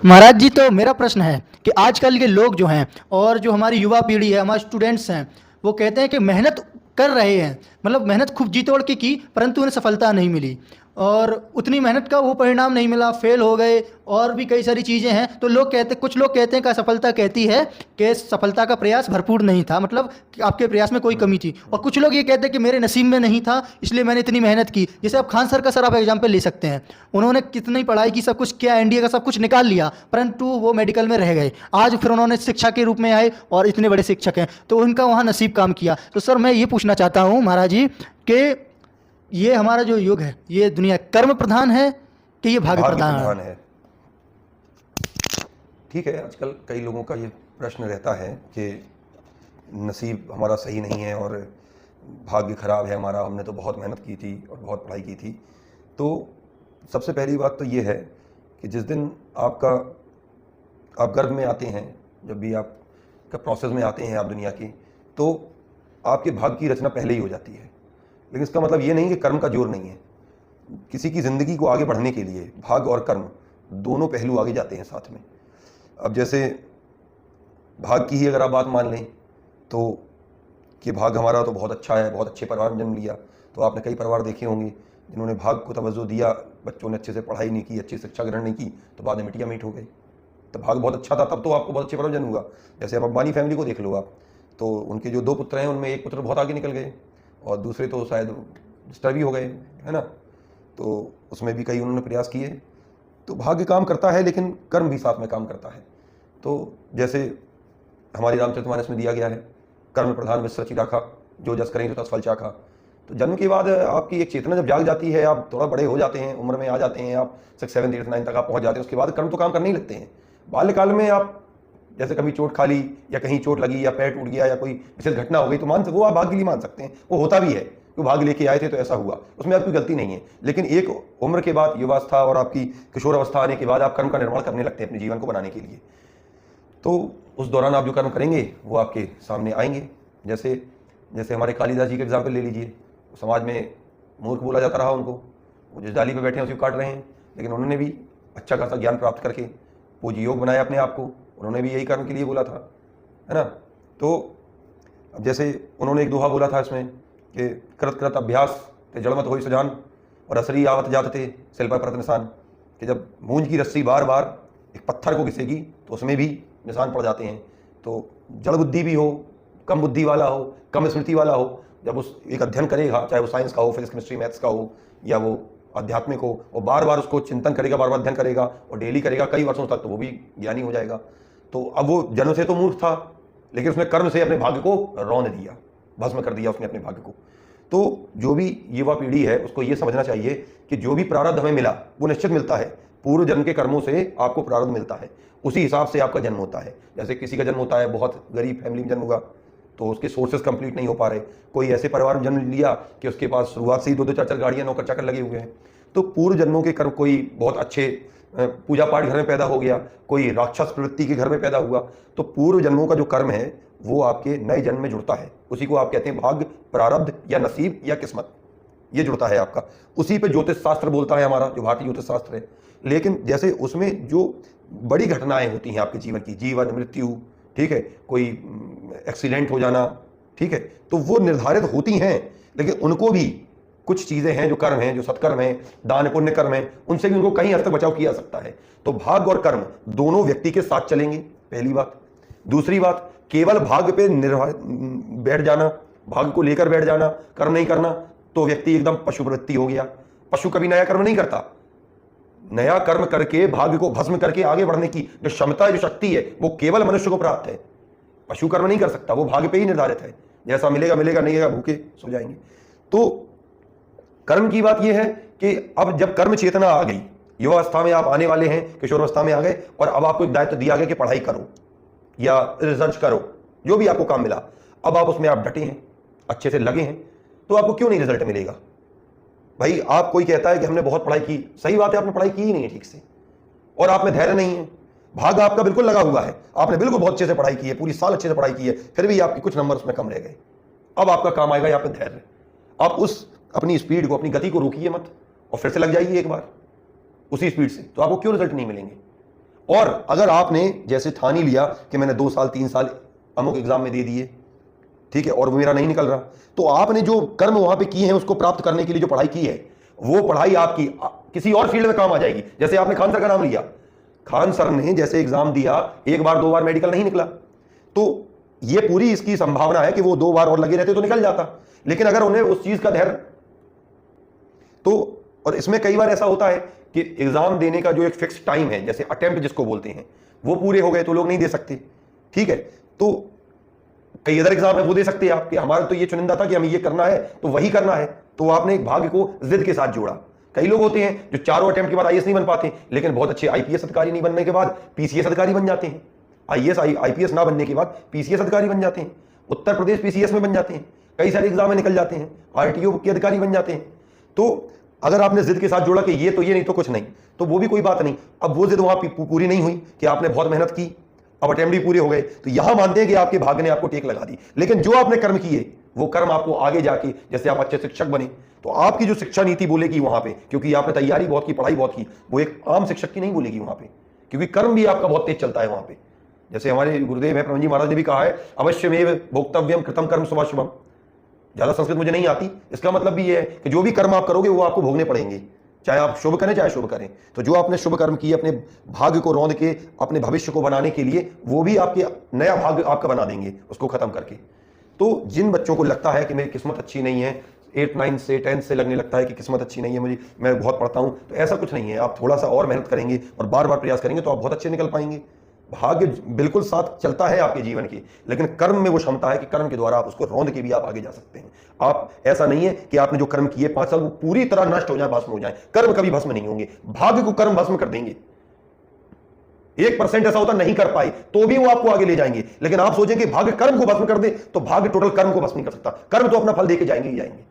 महाराज जी, तो मेरा प्रश्न है कि आजकल के लोग जो हैं और जो हमारी युवा पीढ़ी है, हमारे स्टूडेंट्स हैं, वो कहते हैं कि मेहनत कर रहे हैं, मतलब मेहनत खूब जी तोड़ के की, परंतु उन्हें सफलता नहीं मिली और उतनी मेहनत का वो परिणाम नहीं मिला, फेल हो गए। और भी कई सारी चीज़ें हैं। तो लोग कहते, कुछ लोग कहते हैं कि असफलता कहती है कि सफलता का प्रयास भरपूर नहीं था, मतलब कि आपके प्रयास में कोई कमी थी। और कुछ लोग ये कहते हैं कि मेरे नसीब में नहीं था, इसलिए मैंने इतनी मेहनत की। जैसे आप खान सर का सर आप एग्जाम्पल ले सकते हैं। उन्होंने कितनी पढ़ाई की, सब कुछ किया, एनडीए का सब कुछ निकाल लिया, परंतु वो मेडिकल में रह गए। आज फिर उन्होंने शिक्षा के रूप में आए और इतने बड़े शिक्षक हैं, तो उनका वहाँ नसीब काम किया। तो सर मैं ये पूछना चाहता हूँ महाराज जी कि ये हमारा जो युग है, ये दुनिया कर्म प्रधान है कि ये भाग्य भाग्य प्रधान प्रधान है? है। ठीक है, आजकल कई लोगों का ये प्रश्न रहता है कि नसीब हमारा सही नहीं है और भाग्य खराब है हमारा, हमने तो बहुत मेहनत की थी और बहुत पढ़ाई की थी। तो सबसे पहली बात तो ये है कि जिस दिन आप गर्भ में आते हैं, जब भी आप का प्रोसेस में आते हैं आप दुनिया की, तो आपके भाग्य की रचना पहले ही हो जाती है। लेकिन इसका मतलब ये नहीं कि कर्म का जोर नहीं है। किसी की ज़िंदगी को आगे बढ़ने के लिए भाग्य और कर्म दोनों पहलू आगे जाते हैं साथ में। अब जैसे भाग्य की ही अगर आप बात मान लें तो कि भाग्य हमारा तो बहुत अच्छा है, बहुत अच्छे परिवार में जन्म लिया, तो आपने कई परिवार देखे होंगे जिन्होंने भाग्य को तवज्जो दिया, बच्चों ने अच्छे से पढ़ाई नहीं की, अच्छी शिक्षा ग्रहण नहीं की, तो बाद में मिट्टिया मीट हो गई। तो भाग्य बहुत अच्छा था, तब तो आपको बहुत अच्छे परिवार में जन्म हुआ। जैसे आप अंबानी फैमिली को देख लो आप, तो उनके जो 2 पुत्र हैं उनमें एक पुत्र बहुत आगे निकल गए और दूसरे तो शायद डिस्टर्ब ही हो गए, है ना। तो उसमें भी कई उन्होंने प्रयास किए। तो भाग्य काम करता है लेकिन कर्म भी साथ में काम करता है। तो जैसे हमारी रामचरितमानस में दिया गया है, कर्म प्रधान मिश्र चिराखा, जो जस करेंगे तो तस फल चाखा। तो जन्म के बाद आपकी एक चेतना जब जाग जाती है, आप थोड़ा बड़े हो जाते हैं, उम्र में आ जाते हैं, आप 6, 7, 8, 9 तक आप पहुंच जाते हैं, उसके बाद कर्म तो काम करने ही लगते हैं। बाल्यकाल में आप जैसे कभी चोट खा ली या कहीं चोट लगी या पैर टूट गया या कोई विशेष घटना हो गई, तो वो आप भाग्य के लिए मान सकते हैं, वो होता भी है, वो भाग्य लेके आए थे तो ऐसा हुआ, उसमें आपकी गलती नहीं है। लेकिन एक उम्र के बाद, युवावस्था और आपकी किशोर अवस्था आने के बाद आप कर्म का निर्माण करने लगते हैं अपने जीवन को बनाने के लिए। तो उस दौरान आप जो कर्म करेंगे वो आपके सामने आएंगे। जैसे जैसे हमारे कालिदास जी का एग्जाम्पल ले लीजिए। समाज में मूर्ख बोला जाता रहा उनको, वो जिस डाली पे बैठे हैं उसी को काट रहे हैं, लेकिन उन्होंने भी अच्छा खासा ज्ञान प्राप्त करके पूज्य योग बनाया अपने आप को। उन्होंने भी यही कर्म के लिए बोला था, है ना। तो अब जैसे उन्होंने एक दोहा बोला था इसमें कि कृत कृत अभ्यास ते जड़मत होई सजान और असरी आवत जात थे सिल पर परत निशान, कि जब मूंज की रस्सी बार बार एक पत्थर को घिसेगी तो उसमें भी निशान पड़ जाते हैं। तो जड़ बुद्धि भी हो, कम बुद्धि वाला हो, कम स्मृति वाला हो, जब उस एक अध्ययन करेगा, चाहे वो साइंस का हो, फिजिक्स केमिस्ट्री मैथ्स का हो या वो आध्यात्मिक हो, और बार बार उसको चिंतन करेगा, बार बार अध्ययन करेगा और डेली करेगा कई वर्षों तक, तो वो भी ज्ञानी हो जाएगा। तो अब वो जन्म से तो मूर्ख था, लेकिन उसने कर्म से अपने भाग्य को रौंद दिया, भस्म कर दिया उसने अपने भाग्य को। तो जो भी युवा पीढ़ी है उसको ये समझना चाहिए कि जो भी प्रारब्ध हमें मिला वो निश्चित मिलता है। पूर्व जन्म के कर्मों से आपको प्रारब्ध मिलता है, उसी हिसाब से आपका जन्म होता है। जैसे किसी का जन्म होता है बहुत गरीब फैमिली में जन्म हुआ, तो उसके सोर्सेज कंप्लीट नहीं हो पा रहे। कोई ऐसे परिवार में जन्म लिया कि उसके पास शुरुआत से ही 2-2, 4-4 गाड़ियाँ, नौकर चाकर लगे हुए हैं। तो पूर्व जन्मों के कर्म, कोई बहुत अच्छे पूजा पाठ घर में पैदा हो गया, कोई राक्षस प्रवृत्ति के घर में पैदा हुआ, तो पूर्व जन्मों का जो कर्म है वो आपके नए जन्म में जुड़ता है। उसी को आप कहते हैं भाग्य, प्रारब्ध या नसीब या किस्मत, ये जुड़ता है आपका। उसी पे ज्योतिष शास्त्र बोलता है हमारा, जो भारतीय ज्योतिष शास्त्र है। लेकिन जैसे उसमें जो बड़ी घटनाएं होती हैं आपके जीवन की, जीवन मृत्यु, ठीक है, कोई एक्सीडेंट हो जाना, ठीक है, तो वो निर्धारित होती हैं। लेकिन उनको भी कुछ चीजें हैं जो कर्म हैं, जो सत्कर्म हैं, दान पुण्य कर्म हैं, उनसे भी उनको कहीं हद तक बचाव किया जा सकता है। तो भाग्य और कर्म दोनों व्यक्ति के साथ चलेंगे, पहली बात। दूसरी बात, केवल भाग्य पे बैठ जाना, भाग्य को लेकर बैठ जाना, कर्म नहीं करना, तो व्यक्ति एकदम पशु प्रवृत्ति हो गया। पशु कभी नया कर्म नहीं करता। नया कर्म करके भाग्य को भस्म करके आगे बढ़ने की जो क्षमता, जो शक्ति है, वो केवल मनुष्य को प्राप्त है। पशु कर्म नहीं कर सकता, वो भाग्य पे ही निर्धारित है। जैसा मिलेगा मिलेगा, नहीं मिलेगा भूखे सो जाएंगे। तो कर्म की बात यह है कि अब जब कर्म चेतना आ गई, युवावस्था में आप आने वाले हैं, किशोरावस्था में आ गए, और अब आपको एक दायित्व दिया गया कि पढ़ाई करो या रिसर्च करो, जो भी आपको काम मिला, अब आप उसमें आप डटे हैं, अच्छे से लगे हैं, तो आपको क्यों नहीं रिजल्ट मिलेगा? भाई, आप कोई कहता है कि हमने बहुत पढ़ाई की, सही बात है, आपने पढ़ाई की ही नहीं है ठीक से, और आप में धैर्य नहीं है। भाग आपका बिल्कुल लगा हुआ है, आपने बिल्कुल बहुत अच्छे से पढ़ाई की है, पूरी साल अच्छे से पढ़ाई की है, फिर भी आपके कुछ नंबर उसमें कम रह गए। अब आपका काम आएगा यहाँ पे धैर्य। आप उस अपनी स्पीड को, अपनी गति को रोकिए मत, और फिर से लग जाइए एक बार उसी स्पीड से, तो आपको क्यों रिजल्ट नहीं मिलेंगे? और अगर आपने जैसे ठान ही लिया कि मैंने 2 साल 3 साल अमुक एग्जाम में दे दिए, ठीक है, और वो मेरा नहीं निकल रहा, तो आपने जो कर्म वहां पे किए हैं उसको प्राप्त करने के लिए जो पढ़ाई की है, वो पढ़ाई आपकी किसी और फील्ड में काम आ जाएगी। जैसे आपने खान सर का नाम लिया, खान सर ने जैसे एग्जाम दिया, 1 बार 2 बार मेडिकल नहीं निकला, तो ये पूरी इसकी संभावना है कि वो 2 बार और लगे रहते तो निकल जाता। लेकिन अगर उन्हें उस चीज का धैर्य, तो और इसमें कई बार ऐसा होता है कि एग्जाम देने का जो एक फिक्स टाइम है, जैसे अटेम्प्ट जिसको बोलते हैं, वो पूरे हो गए तो लोग नहीं दे सकते, ठीक है। तो कई अदर एग्जाम है वो दे सकते हैं आप, कि हमारा तो ये चुनिंदा था कि हमें ये करना है तो वही करना है, तो आपने एक भाग्य को जिद के साथ जोड़ा। कई लोग होते हैं जो चारों अटेम्प्ट के बाद आईएएस नहीं बन पाते, लेकिन बहुत अच्छे आईपीएस अधिकारी नहीं बनने के बाद पीसीएस अधिकारी बन जाते हैं। आईपीएस ना बनने के बाद पीसीएस अधिकारी बन जाते हैं, उत्तर प्रदेश पीसीएस में बन जाते हैं, कई सारे एग्जाम में निकल जाते हैं, आरटीओ के अधिकारी बन जाते हैं। तो अगर आपने जिद के साथ जोड़ा कि ये तो ये नहीं तो कुछ नहीं, तो वो भी कोई बात नहीं। अब वो जिद वहां पूरी नहीं हुई कि आपने बहुत मेहनत की, अब अटेम्प्ट भी पूरे हो गए, तो यहां मानते हैं कि आपके भाग्य ने आपको टेक लगा दी। लेकिन जो आपने कर्म किए वो कर्म आपको आगे जाके, जैसे आप अच्छे शिक्षक बने, तो आपकी जो शिक्षा नीति बोलेगी वहां पे, क्योंकि आपने तैयारी बहुत की, पढ़ाई बहुत की, वो एक आम शिक्षक की नहीं बोलेगी वहां पे, क्योंकि कर्म भी आपका बहुत तेज चलता है वहां पे। जैसे हमारे गुरुदेव है प्रभु जी महाराज ने भी कहा है, अवश्यमेव भोक्तव्यम कृतम कर्म शुभाशुभम। ज्यादा संस्कृत मुझे नहीं आती, इसका मतलब भी ये है कि जो भी कर्म आप करोगे वो आपको भोगने पड़ेंगे, चाहे आप शुभ करें चाहे शुभ करें। तो जो आपने शुभ कर्म किए अपने भाग्य को रौंद के अपने भविष्य को बनाने के लिए, वो भी आपके नया भाग्य आपका बना देंगे उसको खत्म करके। तो जिन बच्चों को लगता है कि मेरी किस्मत अच्छी नहीं है, 8, 9 से 10 से लगने लगता है कि किस्मत अच्छी नहीं है, मैं बहुत पढ़ता हूं, तो ऐसा कुछ नहीं है। आप थोड़ा सा और मेहनत करेंगे और बार बार प्रयास करेंगे तो आप बहुत अच्छे निकल पाएंगे। भाग्य बिल्कुल साथ चलता है आपके जीवन की, लेकिन कर्म में वो क्षमता है कि कर्म के द्वारा आप उसको रौंद के भी आप आगे जा सकते हैं। आप ऐसा नहीं है कि आपने जो कर्म किए 5 साल वो पूरी तरह नष्ट हो जाए, भस्म हो जाए। कर्म कभी भस्म नहीं होंगे, भाग्य को कर्म भस्म कर देंगे। 1% ऐसा होता नहीं कर पाए तो भी वो आपको आगे ले जाएंगे। लेकिन आप सोचें कि भाग्य कर्म को भस्म कर दे, तो भाग्य टोटल कर्म को भस्म नहीं कर सकता। कर्म तो अपना फल देके जाएंगे ही जाएंगे।